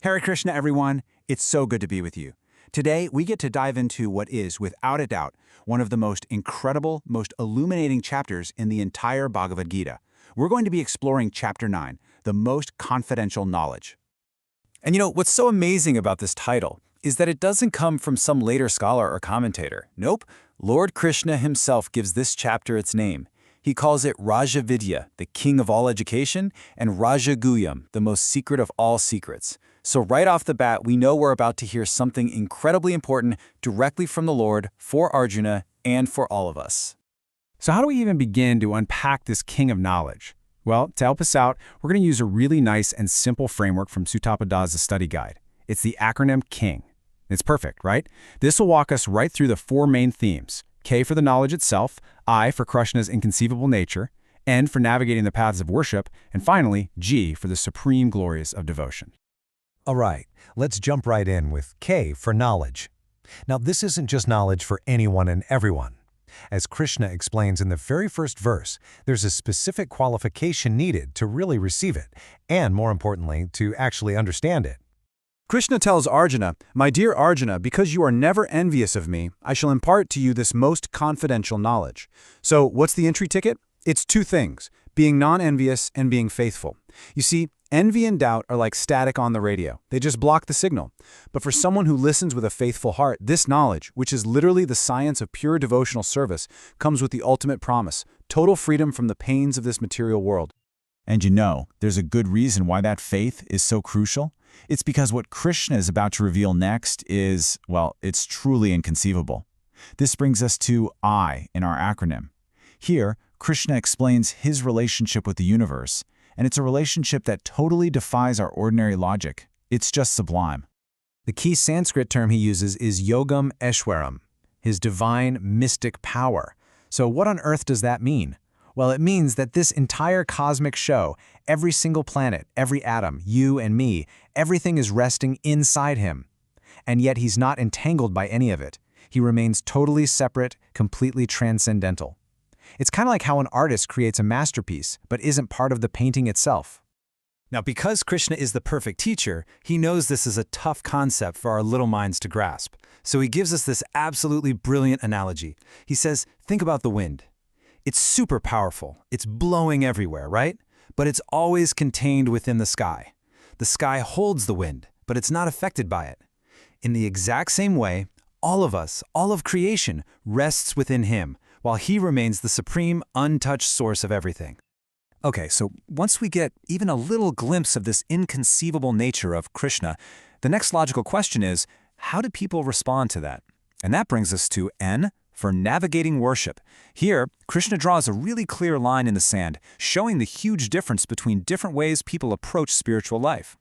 Hare Krishna, everyone. It's so good to be with you. Today, we get to dive into what is, without a doubt, one of the most incredible, most illuminating chapters in the entire Bhagavad Gita. We're going to be exploring Chapter 9, the most confidential knowledge. And what's so amazing about this title is that it doesn't come from some later scholar or commentator. Nope, Lord Krishna himself gives this chapter its name. He calls it Raja Vidya, the king of all education, and Raja Guhyam, the most secret of all secrets. So right off the bat, we know we're about to hear something incredibly important directly from the Lord for Arjuna and for all of us. So how do we even begin to unpack this king of knowledge? Well, to help us out, we're going to use a really nice and simple framework from Sutapadada's study guide. It's the acronym KING. It's perfect, right? This will walk us right through the four main themes. K for the knowledge itself, I for Krishna's inconceivable nature, N for navigating the paths of worship, and finally, G for the supreme glories of devotion. All right, let's jump right in with K for knowledge. Now, this isn't just knowledge for anyone and everyone. As Krishna explains in the very first verse, there's a specific qualification needed to really receive it, and more importantly, to actually understand it. Krishna tells Arjuna, "My dear Arjuna, because you are never envious of me, I shall impart to you this most confidential knowledge." So, what's the entry ticket? It's two things, being non-envious and being faithful. You see, envy and doubt are like static on the radio. They just block the signal. But for someone who listens with a faithful heart, this knowledge, which is literally the science of pure devotional service, comes with the ultimate promise, total freedom from the pains of this material world. And there's a good reason why that faith is so crucial. It's because what Krishna is about to reveal next is, well, it's truly inconceivable. This brings us to I in our acronym. Here, Krishna explains his relationship with the universe, and it's a relationship that totally defies our ordinary logic. It's just sublime. The key Sanskrit term he uses is yogam eshwaram, his divine mystic power. So what on earth does that mean? Well, it means that this entire cosmic show, every single planet, every atom, you and me, everything is resting inside him. And yet he's not entangled by any of it. He remains totally separate, completely transcendental. It's kind of like how an artist creates a masterpiece, but isn't part of the painting itself. Now, because Krishna is the perfect teacher, he knows this is a tough concept for our little minds to grasp. So he gives us this absolutely brilliant analogy. He says, think about the wind. It's super powerful. It's blowing everywhere, right? But it's always contained within the sky. The sky holds the wind, but it's not affected by it. In the exact same way, all of us, all of creation, rests within him, while he remains the supreme, untouched source of everything. Okay, so once we get even a little glimpse of this inconceivable nature of Krishna, the next logical question is, how do people respond to that? And that brings us to N for navigating worship. Here, Krishna draws a really clear line in the sand, showing the huge difference between different ways people approach spiritual life.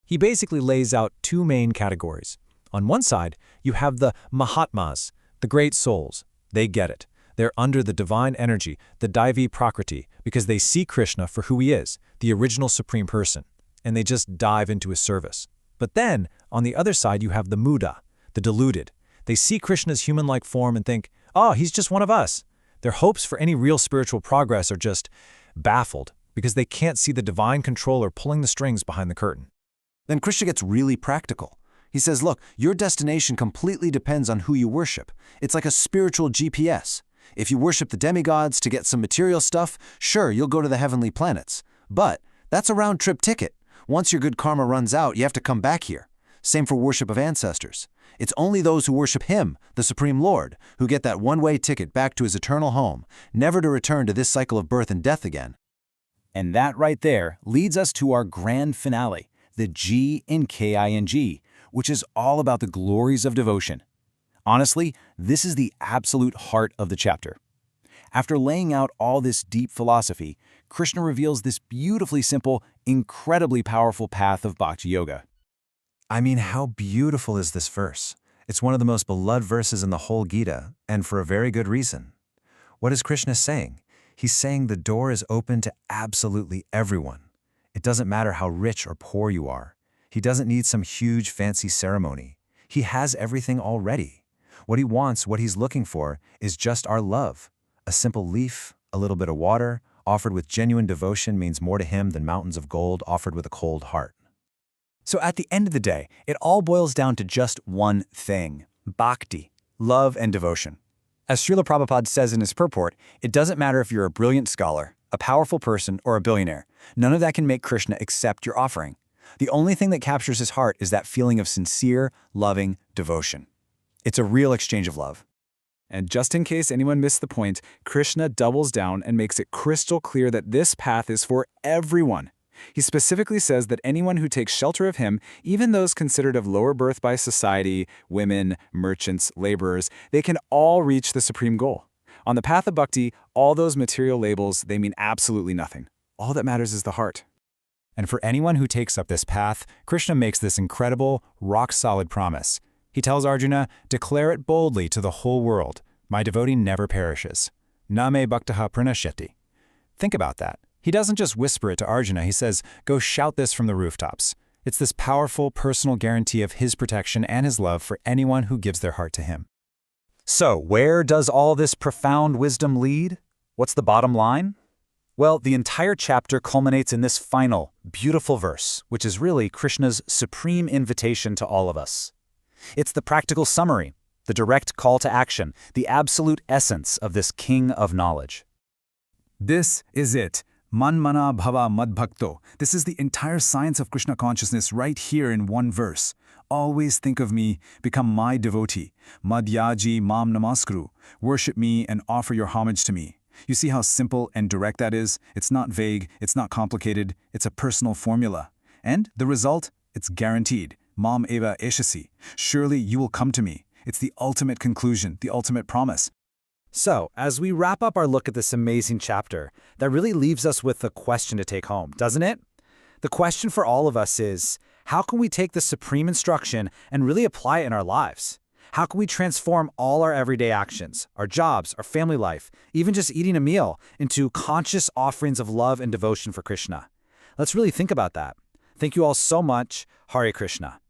He basically lays out two main categories. On one side, you have the Mahatmas, the great souls. They get it. They're under the divine energy, the Daivi Prakriti, because they see Krishna for who he is, the original Supreme Person, and they just dive into his service. But then, on the other side, you have the Muda, the deluded. They see Krishna's human-like form and think, oh, he's just one of us. Their hopes for any real spiritual progress are just baffled because they can't see the divine controller pulling the strings behind the curtain. Then Krishna gets really practical. He says, look, your destination completely depends on who you worship. It's like a spiritual GPS. If you worship the demigods to get some material stuff, sure, you'll go to the heavenly planets. But that's a round-trip ticket. Once your good karma runs out, you have to come back here. Same for worship of ancestors. It's only those who worship him, the Supreme Lord, who get that one-way ticket back to his eternal home, never to return to this cycle of birth and death again. And that right there leads us to our grand finale, the G in KING, which is all about the glories of devotion. Honestly, this is the absolute heart of the chapter. After laying out all this deep philosophy, Krishna reveals this beautifully simple, incredibly powerful path of bhakti-yoga. I mean, how beautiful is this verse? It's one of the most beloved verses in the whole Gita, and for a very good reason. What is Krishna saying? He's saying the door is open to absolutely everyone. It doesn't matter how rich or poor you are. He doesn't need some huge fancy ceremony. He has everything already. What he wants, what he's looking for, is just our love. A simple leaf, a little bit of water, offered with genuine devotion means more to him than mountains of gold offered with a cold heart. So at the end of the day, it all boils down to just one thing: bhakti, love and devotion. As Srila Prabhupada says in his purport, it doesn't matter if you're a brilliant scholar, a powerful person, or a billionaire. None of that can make Krishna accept your offering. The only thing that captures his heart is that feeling of sincere, loving devotion. It's a real exchange of love. And just in case anyone missed the point, Krishna doubles down and makes it crystal clear that this path is for everyone. He specifically says that anyone who takes shelter of him, even those considered of lower birth by society, women, merchants, laborers, they can all reach the supreme goal. On the path of bhakti, all those material labels, they mean absolutely nothing. All that matters is the heart. And for anyone who takes up this path, Krishna makes this incredible, rock-solid promise. He tells Arjuna, declare it boldly to the whole world. My devotee never perishes. Na me bhaktaha pranashyati. Think about that. He doesn't just whisper it to Arjuna, he says, go shout this from the rooftops. It's this powerful personal guarantee of his protection and his love for anyone who gives their heart to him. So, where does all this profound wisdom lead? What's the bottom line? Well, the entire chapter culminates in this final, beautiful verse, which is really Krishna's supreme invitation to all of us. It's the practical summary, the direct call to action, the absolute essence of this king of knowledge. This is it. Manmana bhava madbhakto. This is the entire science of Krishna consciousness right here in one verse. Always think of me, become my devotee. Madhyaji mam namaskuru. Worship me and offer your homage to me. You see how simple and direct that is? It's not vague, it's not complicated, it's a personal formula. And the result? It's guaranteed. Mam eva eshasi. Surely you will come to me. It's the ultimate conclusion, the ultimate promise. So, as we wrap up our look at this amazing chapter, that really leaves us with a question to take home, doesn't it? The question for all of us is, how can we take the supreme instruction and really apply it in our lives? How can we transform all our everyday actions, our jobs, our family life, even just eating a meal, into conscious offerings of love and devotion for Krishna? Let's really think about that. Thank you all so much. Hare Krishna.